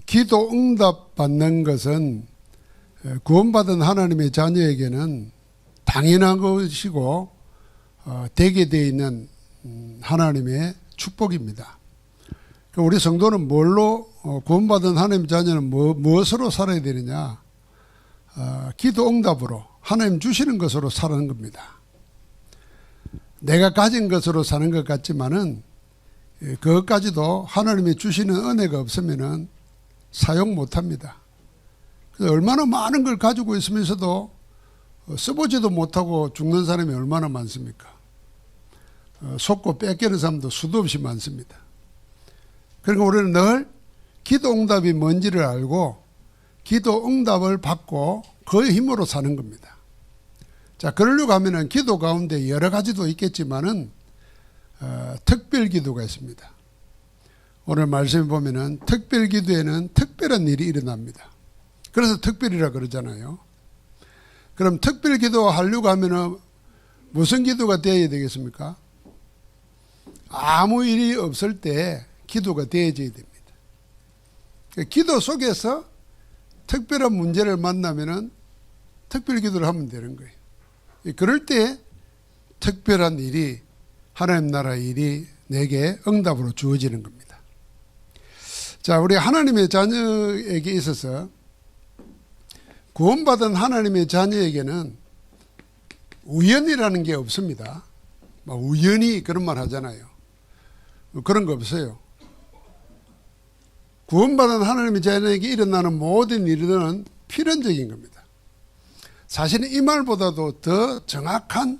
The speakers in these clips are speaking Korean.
기도 응답 받는 것은 구원받은 하나님의 자녀에게는 당연한 것이고 되게 되어 있는 하나님의 축복입니다. 우리 성도는 뭘로 구원받은 하나님의 자녀는 무엇으로 살아야 되느냐? 기도 응답으로 하나님 주시는 것으로 사는 겁니다. 내가 가진 것으로 사는 것 같지만은 그것까지도 하나님이 주시는 은혜가 없으면은 사용 못합니다. 얼마나 많은 걸 가지고 있으면서도 써보지도 못하고 죽는 사람이 얼마나 많습니까? 속고 뺏기는 사람도 수도 없이 많습니다. 그러니까 우리는 늘 기도 응답이 뭔지를 알고 기도 응답을 받고 그 힘으로 사는 겁니다. 자, 그러려고 하면은 기도 가운데 여러 가지도 있겠지만은 특별 기도가 있습니다. 오늘 말씀에 보면은 특별 기도에는 특별한 일이 일어납니다. 그래서 특별이라 그러잖아요. 그럼 특별 기도 하려고 하면은 무슨 기도가 되어야 되겠습니까? 아무 일이 없을 때 기도가 되어져야 됩니다. 기도 속에서 특별한 문제를 만나면은 특별 기도를 하면 되는 거예요. 그럴 때 특별한 일이 하나님 나라 일이 내게 응답으로 주어지는 겁니다. 자, 우리 하나님의 자녀에게 있어서 구원받은 하나님의 자녀에게는 우연이라는 게 없습니다. 우연히 그런 말 하잖아요. 그런 거 없어요. 구원받은 하나님의 자녀에게 일어나는 모든 일들은 필연적인 겁니다. 사실은 이 말보다도 더 정확한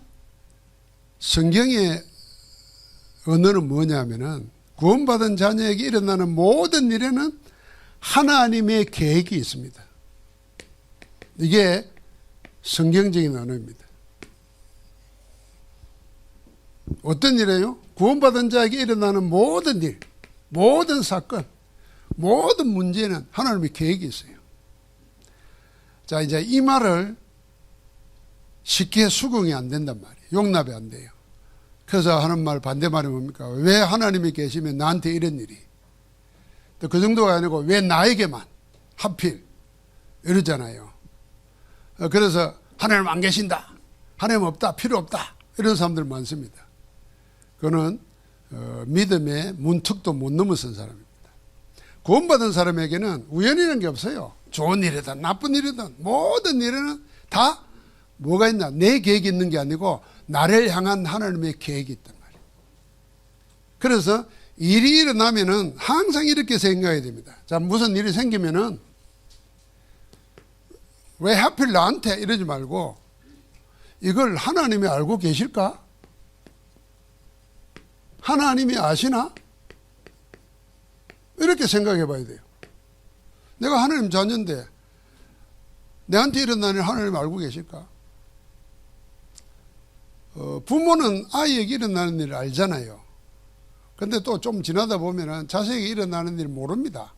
성경의 언어는 뭐냐면은 구원받은 자녀에게 일어나는 모든 일에는 하나님의 계획이 있습니다. 이게 성경적인 언어입니다. 어떤 일이에요? 구원받은 자에게 일어나는 모든 일, 모든 사건, 모든 문제는 하나님의 계획이 있어요. 자, 이제 이 말을 쉽게 수긍이 안 된단 말이에요. 용납이 안 돼요. 그래서 하는 말 반대말이 뭡니까? 왜 하나님이 계시면 나한테 이런 일이? 또 그 정도가 아니고 왜 나에게만 하필 이러잖아요. 그래서 하나님 안 계신다. 하나님 없다. 필요 없다. 이런 사람들 많습니다. 그거는 믿음의 문턱도 못 넘어선 사람입니다. 구원받은 사람에게는 우연이라는 게 없어요. 좋은 일이든 나쁜 일이든 모든 일에는 다 뭐가 있나? 내 계획이 있는 게 아니고 나를 향한 하나님의 계획이 있단 말이에요. 그래서 일이 일어나면은 항상 이렇게 생각해야 됩니다. 자, 무슨 일이 생기면은 왜 하필 나한테 이러지 말고 이걸 하나님이 알고 계실까? 하나님이 아시나? 이렇게 생각해 봐야 돼요. 내가 하나님 자녀인데 내한테 일어나는 하나님 알고 계실까? 부모는 아이에게 일어나는 일을 알잖아요. 근데 또 좀 지나다 보면은 자식에게 일어나는 일을 모릅니다.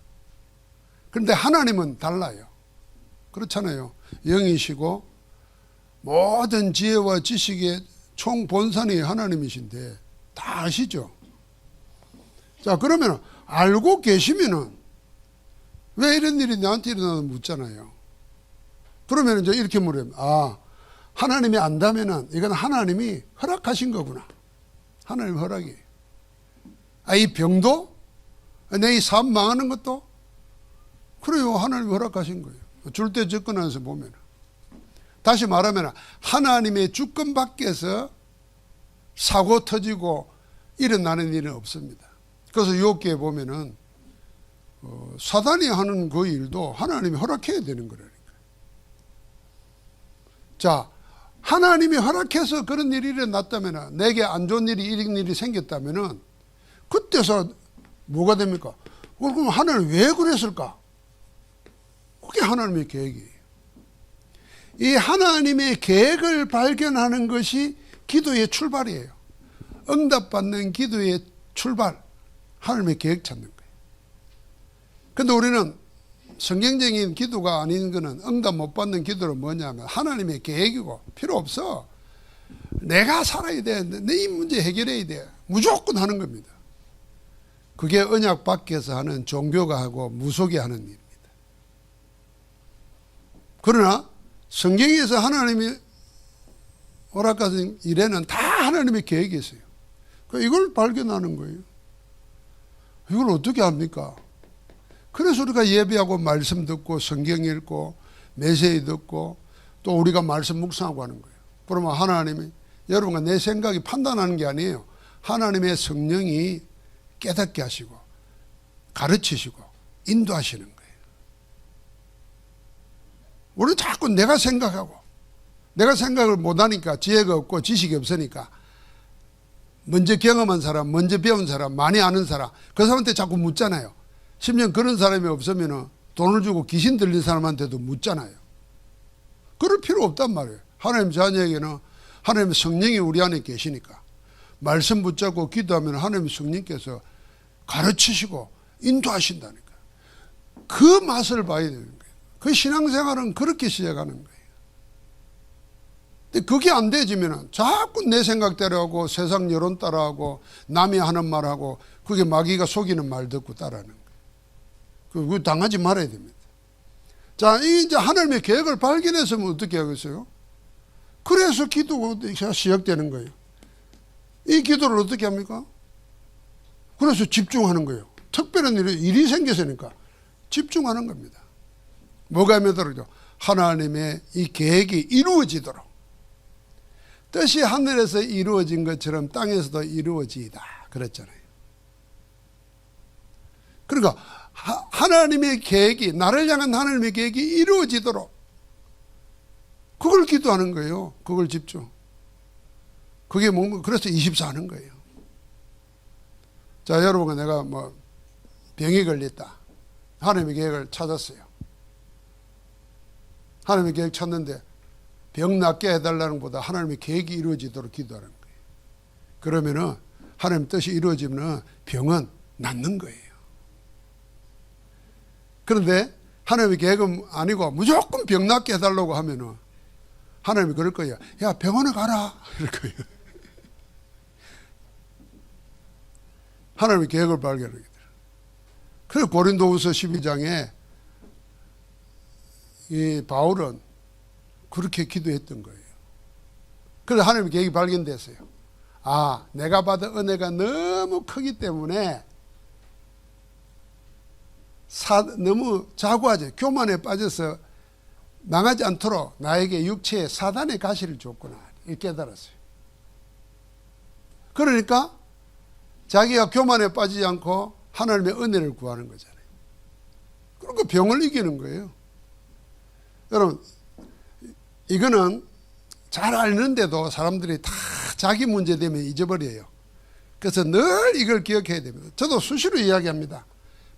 그런데 하나님은 달라요. 그렇잖아요. 영이시고 모든 지혜와 지식의 총본산이 하나님이신데 다 아시죠? 자, 그러면 알고 계시면은 왜 이런 일이 나한테 일어나는지 묻잖아요. 그러면 이제 이렇게 물어요. 아, 하나님이 안다면은 이건 하나님이 허락하신 거구나. 하나님 허락이. 아, 이 병도? 내 이 삶 망하는 것도? 그래요. 하나님이 허락하신 거예요. 줄 때 접근하면서 보면. 다시 말하면 하나님의 주권 밖에서 사고 터지고 일어나는 일은 없습니다. 그래서 욥기에 보면은 사단이 하는 그 일도 하나님이 허락해야 되는 거라니까요. 자, 하나님이 허락해서 그런 일이 일어났다면, 내게 안 좋은 일이 이런 일이 생겼다면은 그때서 뭐가 됩니까? 그럼 하나님 왜 그랬을까? 그게 하나님의 계획이에요. 이 하나님의 계획을 발견하는 것이 기도의 출발이에요. 응답받는 기도의 출발, 하나님의 계획 찾는 거예요. 근데 우리는 성경적인 기도가 아닌 거는 응답 못 받는 기도는 뭐냐면 하나님의 계획이고 필요 없어. 내가 살아야 돼. 내 이 문제 해결해야 돼. 무조건 하는 겁니다. 그게 언약 밖에서 하는 종교가 하고 무속이 하는 일입니다. 그러나 성경에서 하나님이 허락하신 일에는 다 하나님의 계획이 있어요. 이걸 발견하는 거예요. 이걸 어떻게 합니까? 그래서 우리가 예배하고 말씀 듣고 성경 읽고 메시지 듣고 또 우리가 말씀 묵상하고 하는 거예요. 그러면 하나님이, 여러분과 내 생각이 판단하는 게 아니에요. 하나님의 성령이 깨닫게 하시고 가르치시고 인도하시는 거예요. 우리는 자꾸 내가 생각하고, 내가 생각을 못하니까, 지혜가 없고 지식이 없으니까 먼저 경험한 사람, 먼저 배운 사람, 많이 아는 사람, 그 사람한테 자꾸 묻잖아요. 심지어 그런 사람이 없으면 돈을 주고 귀신 들린 사람한테도 묻잖아요. 그럴 필요 없단 말이에요. 하나님 자녀에게는 하나님의 성령이 우리 안에 계시니까 말씀 붙잡고 기도하면 하나님의 성령께서 가르치시고 인도하신다니까. 그 맛을 봐야 되는 거예요. 그 신앙생활은 그렇게 시작하는 거예요. 근데 그게 안 되지면 자꾸 내 생각대로 하고 세상 여론 따라하고 남이 하는 말하고 그게 마귀가 속이는 말 듣고 따라하는 거예요. 그거 당하지 말아야 됩니다. 자, 이제 하나님의 계획을 발견했으면 어떻게 하겠어요? 그래서 기도가 시작되는 거예요. 이 기도를 어떻게 합니까? 그래서 집중하는 거예요. 특별한 일이 생겼으니까 집중하는 겁니다. 뭐가 매달리죠? 하나님의 이 계획이 이루어지도록. 뜻이 하늘에서 이루어진 것처럼 땅에서도 이루어지이다 그랬잖아요. 그러니까 하나님의 계획이, 나를 향한 하나님의 계획이 이루어지도록 그걸 기도하는 거예요. 그걸 집중. 그게 뭔가, 그래서 24 하는 거예요. 자, 여러분, 내가 병이 걸렸다. 하나님의 계획을 찾았어요. 하나님의 계획 찾는데 병 낫게 해달라는 것보다 하나님의 계획이 이루어지도록 기도하는 거예요. 그러면은 하나님 뜻이 이루어지면 병은 낫는 거예요. 그런데 하나님의 계획은 아니고 무조건 병 낫게 해달라고 하면은 하나님이 그럴 거예요. 야, 병원에 가라. 이럴 거예요. 하나님의 계획을 발견하게 돼요. 그래서 고린도후서 12장에 이 바울은 그렇게 기도했던 거예요. 그래서 하나님의 계획이 발견됐어요. 아, 내가 받은 은혜가 너무 크기 때문에 너무 자고하죠. 교만에 빠져서 망하지 않도록 나에게 육체에 사단의 가시를 줬구나. 이렇게 깨달았어요. 그러니까 자기가 교만에 빠지지 않고 하나님의 은혜를 구하는 거잖아요. 그러니까 병을 이기는 거예요. 여러분, 이거는 잘 알는데도 사람들이 다 자기 문제 되면 잊어버려요. 그래서 늘 이걸 기억해야 됩니다. 저도 수시로 이야기합니다.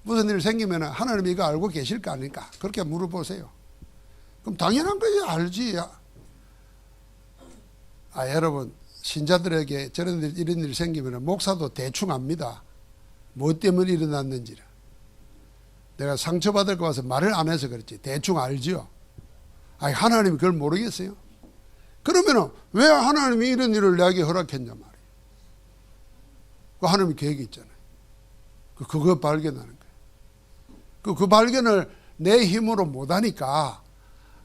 무슨 일 생기면 하나님 이거 알고 계실 거 아닐까? 그렇게 물어보세요. 그럼 당연한 거예요. 알지. 여러분, 신자들에게 이런 일 생기면 목사도 대충 압니다. 뭐 때문에 일어났는지를. 내가 상처받을 거 봐서 말을 안 해서 그렇지. 대충 알지요. 하나님이 그걸 모르겠어요? 그러면 왜 하나님이 이런 일을 내게 허락했냐 말이에요. 하나님의 계획이 있잖아요. 그거 발견하는 거예요. 그 발견을 내 힘으로 못하니까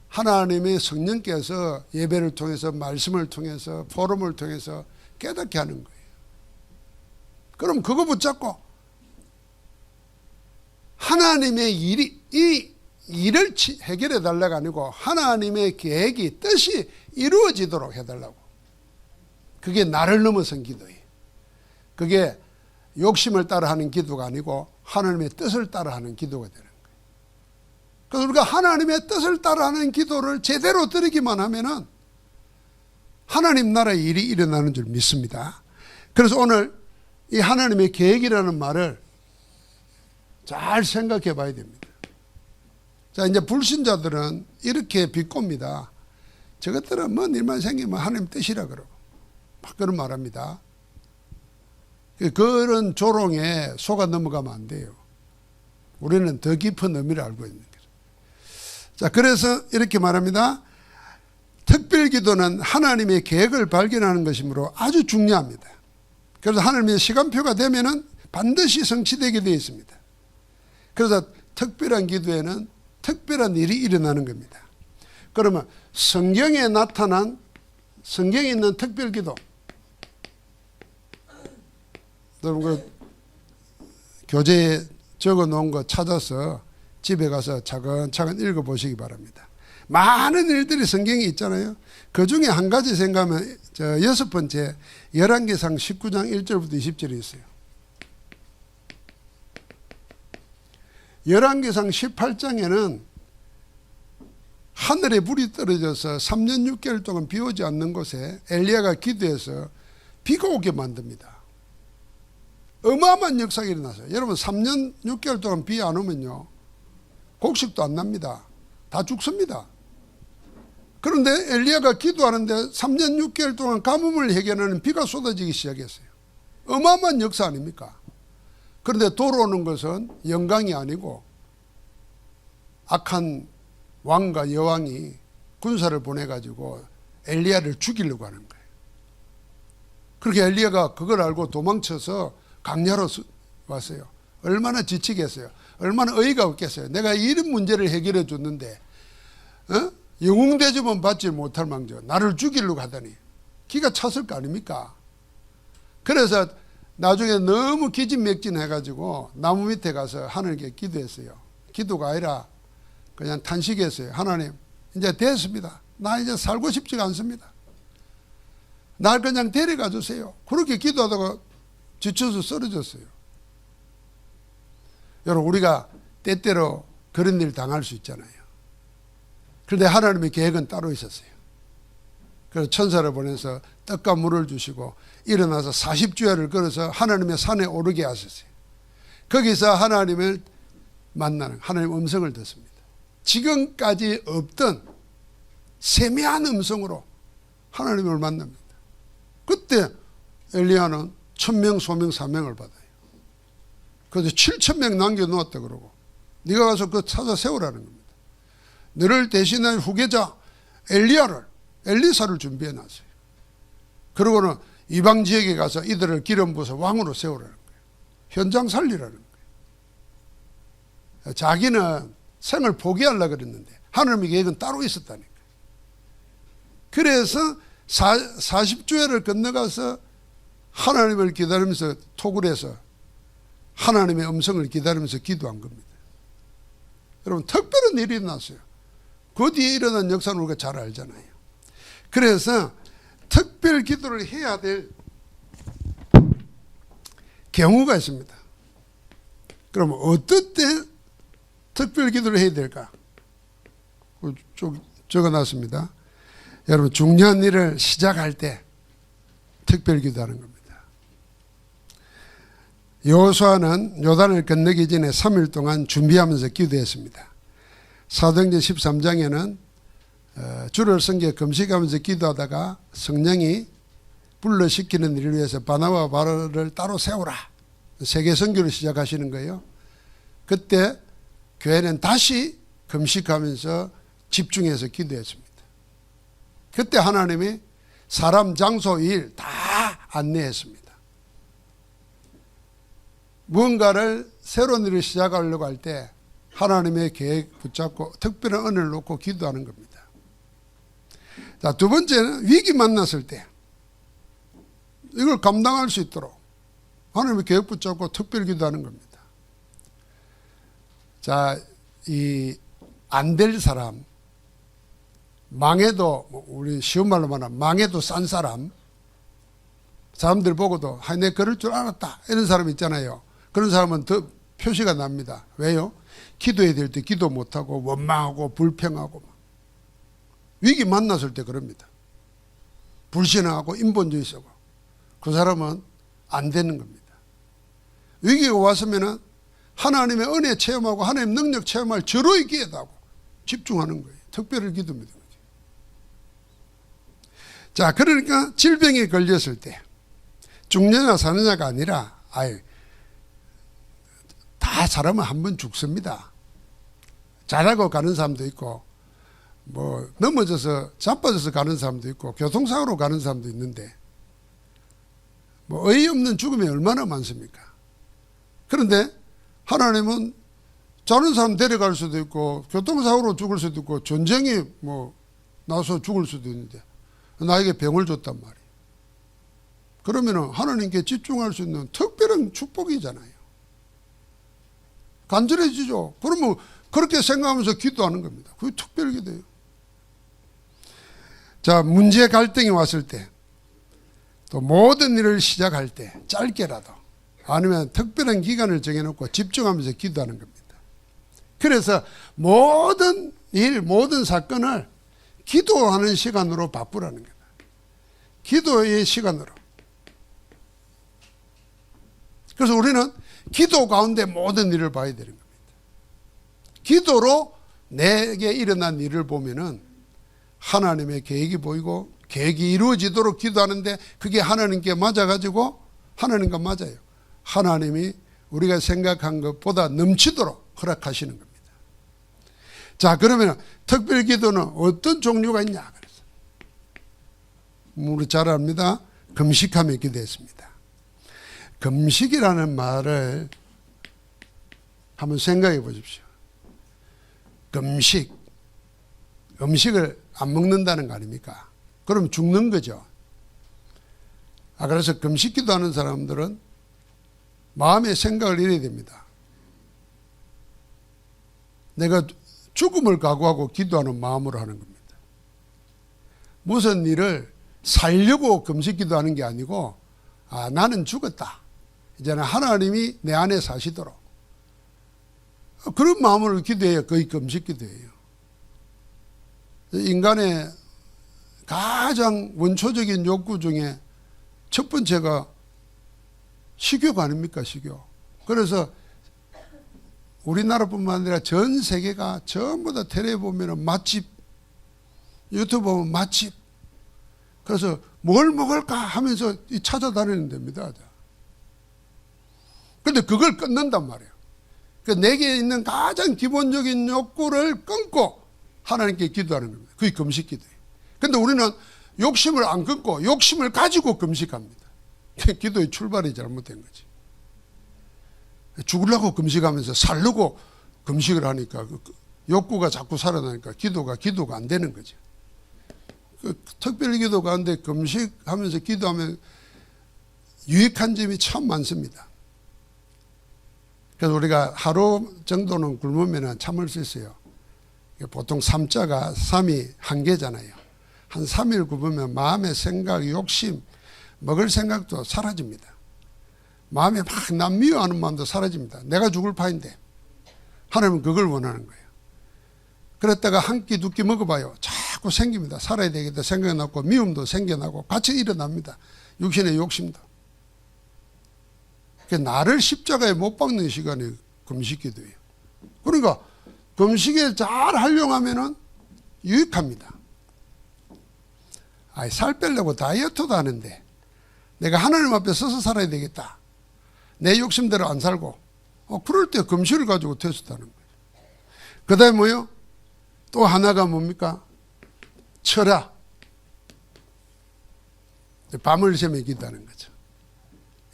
하나님의 성령께서 예배를 통해서 말씀을 통해서 포럼을 통해서 깨닫게 하는 거예요. 그럼 그거 붙잡고 하나님의 이 일을 해결해 달라가 아니고 하나님의 계획이 뜻이 이루어지도록 해달라고. 그게 나를 넘어선 기도예요. 그게 욕심을 따라하는 기도가 아니고 하나님의 뜻을 따라하는 기도가 되는 거예요. 그래서 우리가 하나님의 뜻을 따라하는 기도를 제대로 드리기만 하면은 하나님 나라의 일이 일어나는 줄 믿습니다. 그래서 오늘 이 하나님의 계획이라는 말을 잘 생각해 봐야 됩니다. 자, 이제 불신자들은 이렇게 비꼽니다. 저것들은 뭔 일만 생기면 하나님 뜻이라 그러고 막 그런 말합니다. 그런 조롱에 속아 넘어가면 안 돼요. 우리는 더 깊은 의미를 알고 있는 거죠. 자, 그래서 이렇게 말합니다. 특별기도는 하나님의 계획을 발견하는 것이므로 아주 중요합니다. 그래서 하나님의 시간표가 되면은 반드시 성취되게 되어 있습니다. 그래서 특별한 기도에는 특별한 일이 일어나는 겁니다. 그러면 성경에 나타난 성경에 있는 특별 기도, 여러분 그 교재에 적어 놓은 거 찾아서 집에 가서 차근차근 읽어보시기 바랍니다. 많은 일들이 성경에 있잖아요. 그 중에 한 가지 생각하면 6번째 열왕기상 19장 1절부터 20절이 있어요. 열왕기상 18장에는 하늘에 불이 떨어져서 3년 6개월 동안 비 오지 않는 곳에 엘리야가 기도해서 비가 오게 만듭니다. 어마어마한 역사가 일어났어요. 여러분 3년 6개월 동안 비 안 오면요 곡식도 안 납니다. 다 죽습니다. 그런데 엘리야가 기도하는데 3년 6개월 동안 가뭄을 해결하는 비가 쏟아지기 시작했어요. 어마어마한 역사 아닙니까? 그런데 돌아오는 것은 영광이 아니고 악한 왕과 여왕이 군사를 보내가지고 엘리야를 죽이려고 하는 거예요. 그렇게 엘리야가 그걸 알고 도망쳐서 강야로 왔어요. 얼마나 지치겠어요. 얼마나 어이가 없겠어요. 내가 이런 문제를 해결해 줬는데 영웅 대접은 받지 못할 망정 나를 죽이려고 하더니 기가 찼을 거 아닙니까? 그래서 나중에 너무 기진맥진해가지고 나무 밑에 가서 하나님께 기도했어요. 기도가 아니라 그냥 탄식했어요. 하나님 이제 됐습니다. 나 이제 살고 싶지가 않습니다. 날 그냥 데려가 주세요. 그렇게 기도하다가 지쳐서 쓰러졌어요. 여러분 우리가 때때로 그런 일 당할 수 있잖아요. 그런데 하나님의 계획은 따로 있었어요. 그래서 천사를 보내서 떡과 물을 주시고 일어나서 40주야를 걸어서 하나님의 산에 오르게 하셨어요. 거기서 하나님을 만나는 하나님의 음성을 듣습니다. 지금까지 없던 세미한 음성으로 하나님을 만납니다. 그때 엘리야는 1000명 소명 사명을 받아요. 그래서 7000명 남겨놓았다 그러고 네가 가서 그거 찾아 세우라는 겁니다. 너를 대신할 후계자 엘리사를 준비해놨어요. 그러고는 이방 지역에 가서 이들을 기름 부어서 왕으로 세우라는 거예요. 현장 살리라는 거예요. 자기는 생을 포기하려고 그랬는데 하나님의 계획은 따로 있었다니까. 그래서 40주야를 건너가서 하나님을 기다리면서 톡을 해서 하나님의 음성을 기다리면서 기도한 겁니다. 여러분 특별한 일이 일어났어요. 그 뒤에 일어난 역사는 우리가 잘 알잖아요. 그래서 특별 기도를 해야 될 경우가 있습니다. 그러면 어떨 때 특별 기도를 해야 될까? 적어놨습니다. 여러분 중요한 일을 시작할 때 특별 기도하는 겁니다. 여호수아는 요단을 건너기 전에 3일 동안 준비하면서 기도했습니다. 사도행전 13장에는 주를 섬겨 금식하면서 기도하다가 성령이 불러시키는 일을 위해서 바나바와 바울을 따로 세우라. 세계 선교를 시작하시는 거예요. 그때 교회는 다시 금식하면서 집중해서 기도했습니다. 그때 하나님이 사람, 장소, 일 다 안내했습니다. 무언가를 새로운 일을 시작하려고 할 때 하나님의 계획 붙잡고 특별한 은혜를 놓고 기도하는 겁니다. 자, 두 번째는 위기 만났을 때 이걸 감당할 수 있도록 하나님의 계획 붙잡고 특별 기도하는 겁니다. 자, 이 안 될 사람, 망해도 우리 쉬운 말로 말하면 망해도 싼 사람들 보고도 내 그럴 줄 알았다 이런 사람 있잖아요. 그런 사람은 더 표시가 납니다. 왜요? 기도해야 될 때 기도 못하고 원망하고 불평하고 위기 만났을 때 그럽니다. 불신하고 인본주의 쓰고 그 사람은 안 되는 겁니다. 위기가 왔으면 하나님의 은혜 체험하고 하나님의 능력 체험할 저로의 기회다고 집중하는 거예요. 특별히 기도입니다. 자, 그러니까 질병에 걸렸을 때 죽느냐 사느냐가 아니라 다 사람은 한 번 죽습니다. 잘하고 가는 사람도 있고 넘어져서 자빠져서 가는 사람도 있고 교통사고로 가는 사람도 있는데 어이없는 죽음이 얼마나 많습니까? 그런데 하나님은 자는 사람 데려갈 수도 있고 교통사고로 죽을 수도 있고 전쟁이 뭐 나서 죽을 수도 있는데 나에게 병을 줬단 말이에요. 그러면 하나님께 집중할 수 있는 특별한 축복이잖아요. 간절해지죠. 그러면 그렇게 생각하면서 기도하는 겁니다. 그게 특별 기도예요. 자, 문제 갈등이 왔을 때, 또 모든 일을 시작할 때 짧게라도 아니면 특별한 기간을 정해놓고 집중하면서 기도하는 겁니다. 그래서 모든 일, 모든 사건을 기도하는 시간으로 바꾸라는 거예요. 기도의 시간으로. 그래서 우리는 기도 가운데 모든 일을 봐야 되는 겁니다. 기도로 내게 일어난 일을 보면은 하나님의 계획이 보이고 계획이 이루어지도록 기도하는데 그게 하나님께 맞아가지고 하나님과 맞아요. 하나님이 우리가 생각한 것보다 넘치도록 허락하시는 겁니다. 자, 그러면 특별 기도는 어떤 종류가 있냐? 그래서 우리 잘 압니다. 금식하며 기도했습니다. 금식이라는 말을 한번 생각해 보십시오. 금식, 음식을 안 먹는다는 거 아닙니까? 그럼 죽는 거죠. 그래서 금식 기도하는 사람들은 마음의 생각을 이래야 됩니다. 내가 죽음을 각오하고 기도하는 마음으로 하는 겁니다. 무슨 일을 살려고 금식 기도하는 게 아니고 나는 죽었다. 이제는 하나님이 내 안에 사시도록 그런 마음으로 기도해야 거의 금식 기도예요. 인간의 가장 원초적인 욕구 중에 첫 번째가 식욕 아닙니까? 식욕. 그래서 우리나라뿐만 아니라 전 세계가 전부 다 텔레비에 보면 맛집, 유튜브 보면 맛집. 그래서 뭘 먹을까 하면서 찾아다니는 데입니다. 그런데 그걸 끊는단 말이에요. 그러니까 내게 있는 가장 기본적인 욕구를 끊고 하나님께 기도하는 겁니다. 그게 금식 기도예요. 그런데 우리는 욕심을 안 끊고 욕심을 가지고 금식합니다. 기도의 출발이 잘못된 거지. 죽으려고 금식하면서 살려고 금식을 하니까 욕구가 자꾸 살아나니까 기도가 안 되는 거죠. 특별 기도 가운데 금식하면서 기도하면 유익한 점이 참 많습니다. 그래서 우리가 하루 정도는 굶으면 참을 수 있어요. 보통 3자가 3이 한계잖아요. 한 3일 굶으면 마음의 생각, 욕심, 먹을 생각도 사라집니다. 마음에 막 남 미워하는 마음도 사라집니다. 내가 죽을 파인데 하나님은 그걸 원하는 거예요. 그랬다가 한 끼, 두 끼 먹어봐요. 자꾸 생깁니다. 살아야 되겠다 생각이 나고 미움도 생겨나고 같이 일어납니다. 육신의 욕심도. 나를 십자가에 못 박는 시간이 금식기도예요. 그러니까 금식에 잘 활용하면은 유익합니다. 살 빼려고 다이어트도 하는데 내가 하나님 앞에 서서 살아야 되겠다. 내 욕심대로 안 살고 그럴 때 금식을 가지고 테스트하는 거예요. 그 다음에 뭐요? 또 하나가 뭡니까? 철학. 밤을 새며 기도하는 거죠.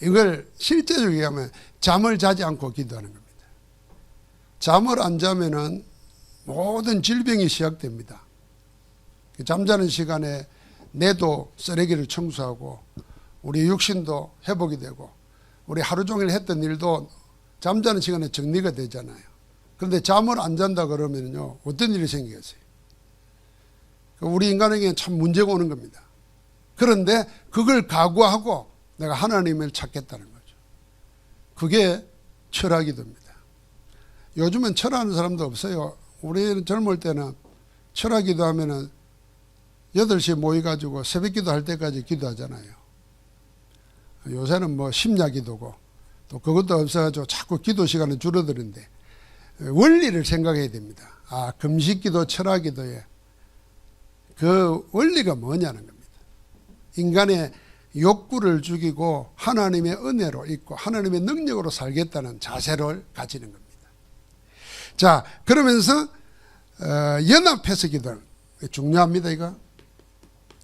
이걸 실제적으로 얘기하면 잠을 자지 않고 기도하는 겁니다. 잠을 안 자면은 모든 질병이 시작됩니다. 잠자는 시간에 뇌도 쓰레기를 청소하고 우리 육신도 회복이 되고 우리 하루 종일 했던 일도 잠자는 시간에 정리가 되잖아요. 그런데 잠을 안 잔다 그러면요 어떤 일이 생기겠어요? 우리 인간에게는 참 문제가 오는 겁니다. 그런데 그걸 각오하고 내가 하나님을 찾겠다는 거죠. 그게 철학기도입니다. 요즘은 철하는 사람도 없어요. 우리 젊을 때는 철학기도 하면은 8시에 모여가지고 새벽기도 할 때까지 기도하잖아요. 요새는 뭐 심야기도고 또 그것도 없어가지고 자꾸 기도 시간은 줄어드는데 원리를 생각해야 됩니다. 금식기도 철학기도에 그 원리가 뭐냐는 겁니다. 인간의 욕구를 죽이고 하나님의 은혜로 있고 하나님의 능력으로 살겠다는 자세를 가지는 겁니다. 자, 그러면서 연합해서 기도하는 중요합니다. 이거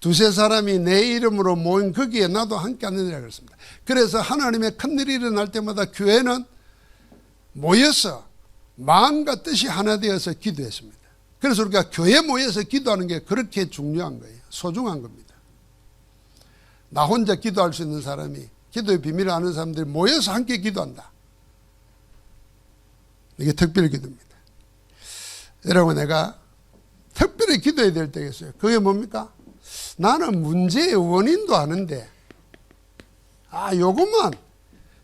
두세 사람이 내 이름으로 모인 거기에 나도 함께 하느니라 그랬습니다. 그래서 하나님의 큰일이 일어날 때마다 교회는 모여서 마음과 뜻이 하나 되어서 기도했습니다. 그래서 우리가 교회 모여서 기도하는 게 그렇게 중요한 거예요. 소중한 겁니다. 나 혼자 기도할 수 있는 사람이, 기도의 비밀을 아는 사람들이 모여서 함께 기도한다. 이게 특별 기도입니다. 여러분, 내가 특별히 기도해야 될 때가 있어요. 그게 뭡니까? 나는 문제의 원인도 아는데,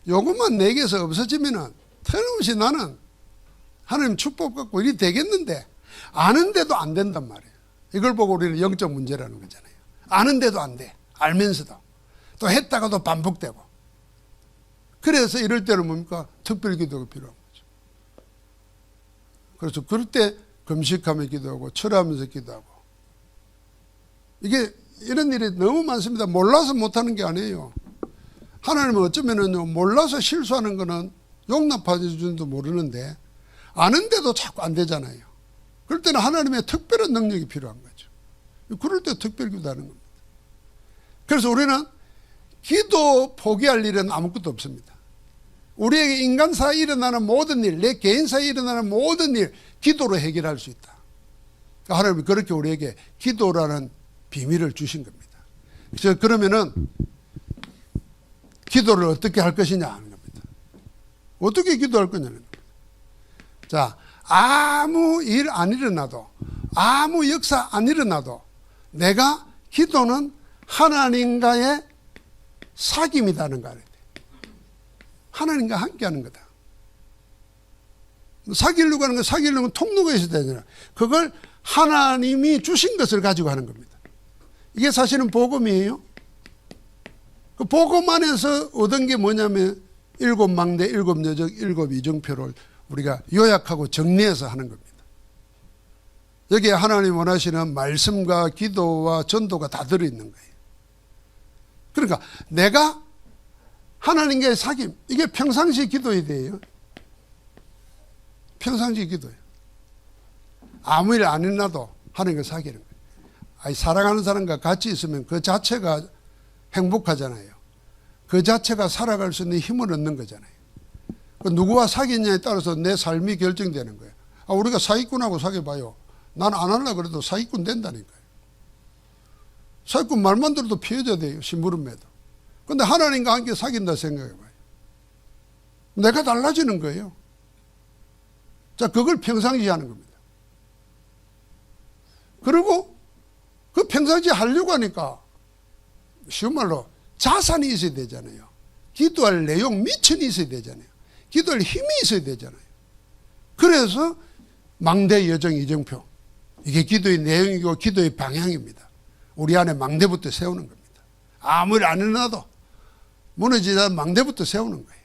요것만 내게서 없어지면은 틀림없이 나는 하나님 축복 갖고 일이 되겠는데, 아는데도 안 된단 말이에요. 이걸 보고 우리는 영적 문제라는 거잖아요. 아는데도 안 돼. 알면서도. 또 했다가도 반복되고. 그래서 이럴 때는 뭡니까? 특별 기도가 필요한 거죠. 그래서 그럴 때 금식하며 기도하고 철하면서 기도하고. 이게 이런 일이 너무 많습니다. 몰라서 못하는 게 아니에요. 하나님은 어쩌면은요, 몰라서 실수하는 거는 용납하는 줄도 모르는데 아는데도 자꾸 안 되잖아요. 그럴 때는 하나님의 특별한 능력이 필요한 거죠. 그럴 때 특별 기도하는 겁니다. 그래서 우리는 기도 포기할 일은 아무것도 없습니다. 우리에게 인간 사이에 일어나는 모든 일, 내 개인 사이에 일어나는 모든 일, 기도로 해결할 수 있다. 하나님이 그렇게 우리에게 기도라는 비밀을 주신 겁니다. 그래서 그러면은 기도를 어떻게 할 것이냐 하는 겁니다. 어떻게 기도할 거냐는 겁니다. 자, 아무 일 안 일어나도, 아무 역사 안 일어나도 내가 기도는 하나님과의 사귐이라는 거 알아야 돼. 하나님과 함께 하는 거다. 사귀려고 하는 건, 사귀려면 통로가 있어야 되잖아요. 그걸 하나님이 주신 것을 가지고 하는 겁니다. 이게 사실은 복음이에요. 그 복음 안에서 얻은 게 뭐냐면 7망대, 7여정, 7이정표를 우리가 요약하고 정리해서 하는 겁니다. 여기에 하나님 원하시는 말씀과 기도와 전도가 다 들어있는 거예요. 그러니까 내가 하나님과의 사귐, 이게 평상시 기도에 대해요. 평상시 기도예요. 아무 일 안 일어나도 하나님과 사귀는 거예요. 아니, 사랑하는 사람과 같이 있으면 그 자체가 행복하잖아요. 그 자체가 살아갈 수 있는 힘을 얻는 거잖아요. 그 누구와 사귀냐에 따라서 내 삶이 결정되는 거예요. 우리가 사기꾼하고 사귀어봐요. 난 안 하려고 그래도 사기꾼 된다니까요. 사기꾼 말만 들어도 피해자 돼요. 심부름매도. 근데 하나님과 함께 사귄다 생각해봐요. 내가 달라지는 거예요. 자, 그걸 평상시 하는 겁니다. 그리고 그 평상시 하려고 하니까 쉬운 말로 자산이 있어야 되잖아요. 기도할 내용, 미천이 있어야 되잖아요. 기도할 힘이 있어야 되잖아요. 그래서 망대, 여정, 이정표. 이게 기도의 내용이고 기도의 방향입니다. 우리 안에 망대부터 세우는 겁니다. 아무 일 안 일어나도 무너지다 망대부터 세우는 거예요.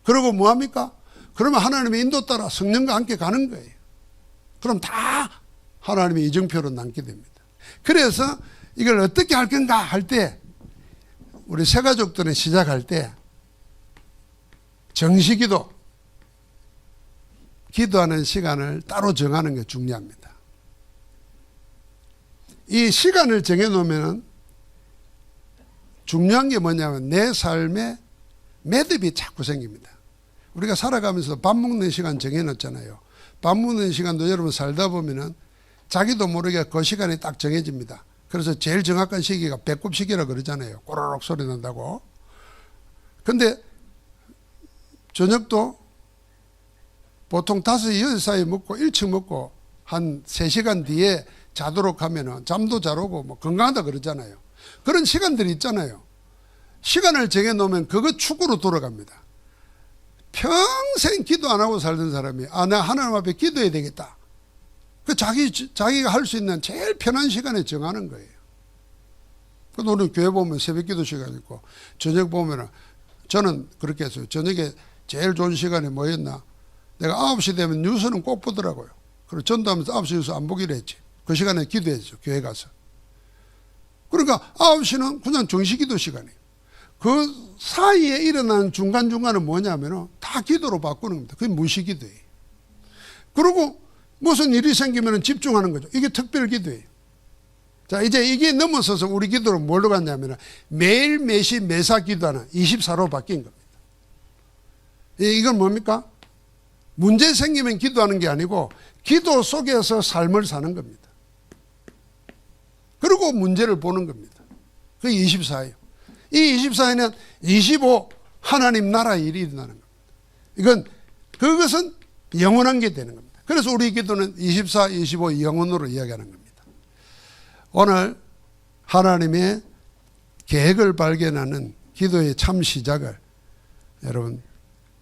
그리고 뭐합니까? 그러면 하나님의 인도 따라 성령과 함께 가는 거예요. 그럼 다 하나님의 이정표로 남게 됩니다. 그래서 이걸 어떻게 할 건가 할 때 우리 새가족들은 시작할 때 정시기도, 기도하는 시간을 따로 정하는 게 중요합니다. 이 시간을 정해놓으면 중요한 게 뭐냐면 내 삶에 매듭이 자꾸 생깁니다. 우리가 살아가면서 밥 먹는 시간 정해놨잖아요. 밥 먹는 시간도 여러분 살다 보면은 자기도 모르게 그 시간이 딱 정해집니다. 그래서 제일 정확한 시기가 배꼽 시기라 그러잖아요. 꼬르륵 소리 난다고. 근데 저녁도 보통 5, 6 사이 먹고 일찍 먹고 한 3시간 뒤에 자도록 하면은 잠도 잘 오고 뭐 건강하다 그러잖아요. 그런 시간들이 있잖아요. 시간을 정해놓으면 그거 축으로 돌아갑니다. 평생 기도 안 하고 살던 사람이 나 하나님 앞에 기도해야 되겠다. 그 자기가 할 수 있는 제일 편한 시간에 정하는 거예요. 그래도 우리 교회 보면 새벽 기도 시간 있고 저녁 보면은 저는 그렇게 했어요. 저녁에 제일 좋은 시간이 뭐였나? 내가 9시 되면 뉴스는 꼭 보더라고요. 그리고 전도하면서 9시 뉴스 안 보기로 했지. 그 시간에 기도했죠. 교회 가서. 그러니까 9시는 그냥 정시기도 시간이에요. 그 사이에 일어나는 중간중간은 뭐냐면은 다 기도로 바꾸는 겁니다. 그게 무시기도예요. 그리고 무슨 일이 생기면 집중하는 거죠. 이게 특별기도예요. 자, 이제 이게 넘어서서 우리 기도는 뭘로 갔냐면 매일 매시 매사 기도하는 24로 바뀐 겁니다. 이건 뭡니까? 문제 생기면 기도하는 게 아니고 기도 속에서 삶을 사는 겁니다. 그리고 문제를 보는 겁니다. 그게 24예요. 이 24에는 25 하나님 나라 일이 일어나는 겁니다. 그것은 영원한 게 되는 겁니다. 그래서 우리 기도는 24, 25 영원으로 이야기하는 겁니다. 오늘 하나님의 계획을 발견하는 기도의 참 시작을 여러분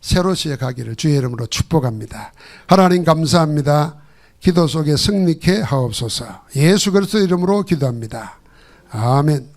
새로 시작하기를 주의 이름으로 축복합니다. 하나님 감사합니다. 기도 속에 승리케 하옵소서. 예수 그리스도 이름으로 기도합니다. 아멘.